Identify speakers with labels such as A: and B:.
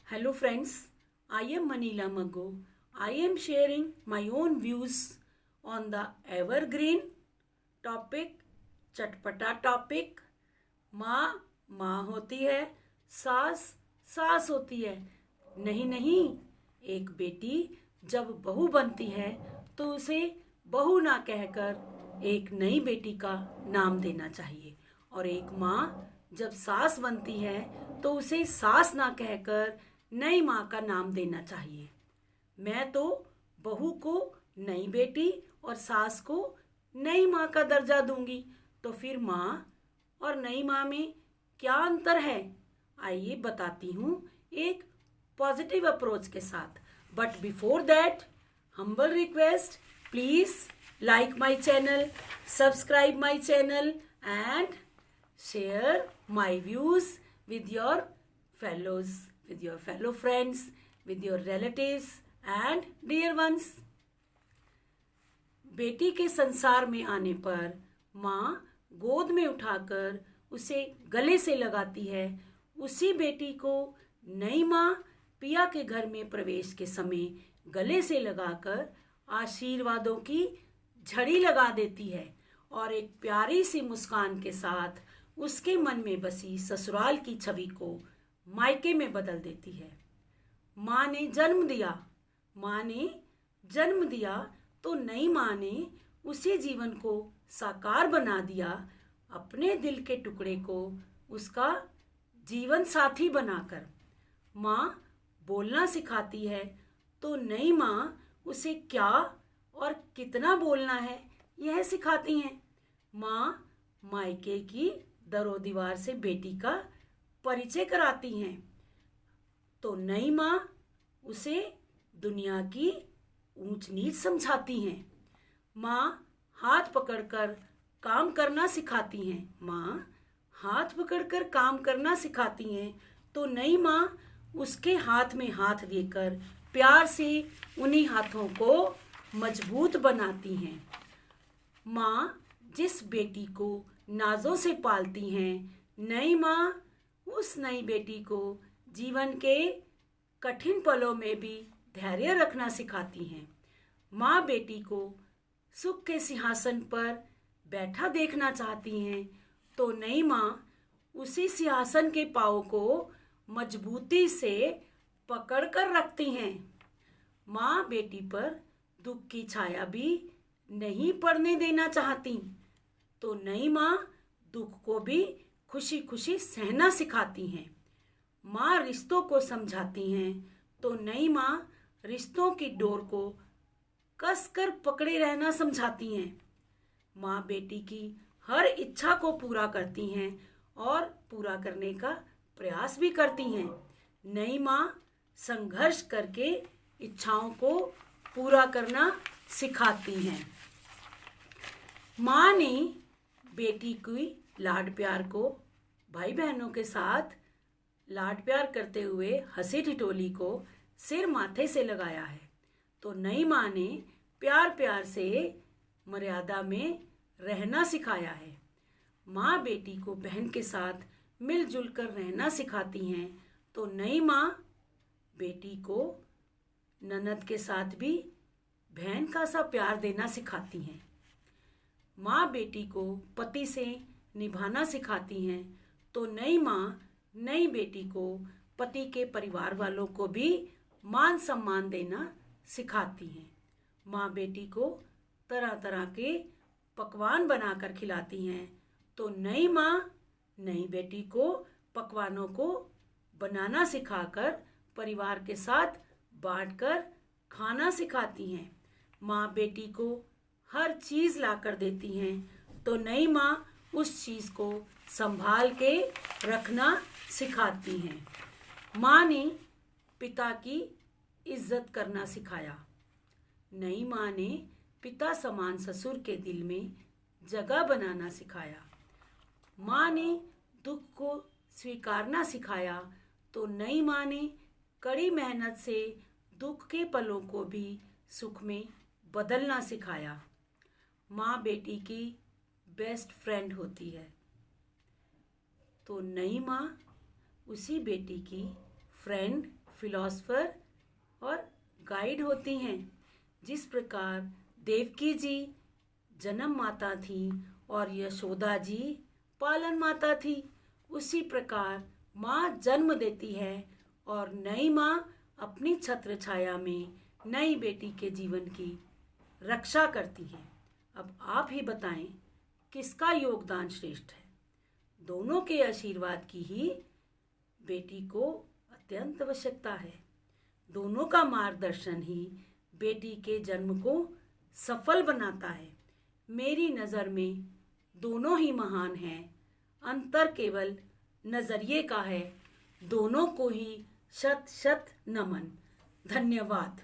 A: Hello friends, I am Manila Maggo. I am sharing my own views on the evergreen topic, चटपटा topic. माँ माँ होती है, सास सास होती है। नहीं नहीं, एक बेटी जब बहू बनती है तो उसे बहू ना कहकर एक नई बेटी का नाम देना चाहिए, और एक माँ जब सास बनती है तो उसे सास ना कहकर नई माँ का नाम देना चाहिए। मैं तो बहू को नई बेटी और सास को नई माँ का दर्जा दूंगी। तो फिर माँ और नई माँ में क्या अंतर है, आइए बताती हूँ एक पॉजिटिव अप्रोच के साथ। But before that, humble request, please like my channel, subscribe my channel and share my views with your fellows, with your fellow friends, with your relatives and dear ones. बेटी के संसार में आने पर माँ गोद में उठाकर उसे गले से लगाती है। उसी बेटी को नई माँ पिया के घर में प्रवेश के समय गले से लगाकर आशीर्वादों की झड़ी लगा देती है और एक प्यारी सी मुस्कान के साथ उसके मन में बसी ससुराल की छवि को मायके में बदल देती है। माँ ने जन्म दिया तो नई माँ ने उसी जीवन को साकार बना दिया, अपने दिल के टुकड़े को उसका जीवन साथी बनाकर। माँ बोलना सिखाती है तो नई माँ उसे क्या और कितना बोलना है यह सिखाती हैं। माँ मायके की दरो दीवार से बेटी का परिचय कराती हैं तो नई माँ उसे दुनिया की ऊंच नीच समझाती हैं। माँ हाथ पकड़कर काम करना सिखाती हैं तो नई माँ उसके हाथ में हाथ देकर प्यार से उन्हीं हाथों को मजबूत बनाती हैं। माँ जिस बेटी को नाजों से पालती हैं, नई माँ उस नई बेटी को जीवन के कठिन पलों में भी धैर्य रखना सिखाती हैं। माँ बेटी को सुख के सिंहासन पर बैठा देखना चाहती हैं तो नई माँ उसी सिंहासन के पाँव को मजबूती से पकड़कर रखती हैं। माँ बेटी पर दुख की छाया भी नहीं पड़ने देना चाहती तो नई माँ दुख को भी खुशी खुशी सहना सिखाती हैं। माँ रिश्तों को समझाती हैं तो नई माँ रिश्तों की डोर को कसकर पकड़े रहना समझाती हैं। माँ बेटी की हर इच्छा को पूरा करती हैं और पूरा करने का प्रयास भी करती हैं। नई माँ संघर्ष करके इच्छाओं को पूरा करना सिखाती हैं। माँ ने बेटी की लाड प्यार को भाई बहनों के साथ लाड प्यार करते हुए हंसी ठिठोली को सिर माथे से लगाया है तो नई माँ ने प्यार प्यार से मर्यादा में रहना सिखाया है। माँ बेटी को बहन के साथ मिलजुल कर रहना सिखाती हैं तो नई माँ बेटी को ननद के साथ भी बहन का सा प्यार देना सिखाती हैं। माँ बेटी को पति से निभाना सिखाती हैं तो नई माँ नई बेटी को पति के परिवार वालों को भी मान सम्मान देना सिखाती हैं। माँ बेटी को तरह तरह के पकवान बनाकर खिलाती हैं तो नई माँ नई बेटी को पकवानों को बनाना सिखाकर परिवार के साथ बांटकर खाना सिखाती हैं। माँ बेटी को हर चीज़ लाकर देती हैं तो नई माँ उस चीज़ को संभाल के रखना सिखाती हैं। माँ ने पिता की इज्जत करना सिखाया। नई माँ ने पिता समान ससुर के दिल में जगह बनाना सिखाया। माँ ने दुख को स्वीकारना सिखाया तो नई माँ ने कड़ी मेहनत से दुख के पलों को भी सुख में बदलना सिखाया। माँ बेटी की बेस्ट फ्रेंड होती है तो नई माँ उसी बेटी की फ्रेंड फिलॉसफर और गाइड होती हैं। जिस प्रकार देवकी जी जन्म माता थी और यशोदा जी पालन माता थी, उसी प्रकार माँ जन्म देती है और नई माँ अपनी छत्र छाया में नई बेटी के जीवन की रक्षा करती है। अब आप ही बताएं किसका योगदान श्रेष्ठ है। दोनों के आशीर्वाद की ही बेटी को अत्यंत आवश्यकता है। दोनों का मार्गदर्शन ही बेटी के जन्म को सफल बनाता है। मेरी नज़र में दोनों ही महान हैं, अंतर केवल नज़रिए का है। दोनों को ही शत शत नमन। धन्यवाद।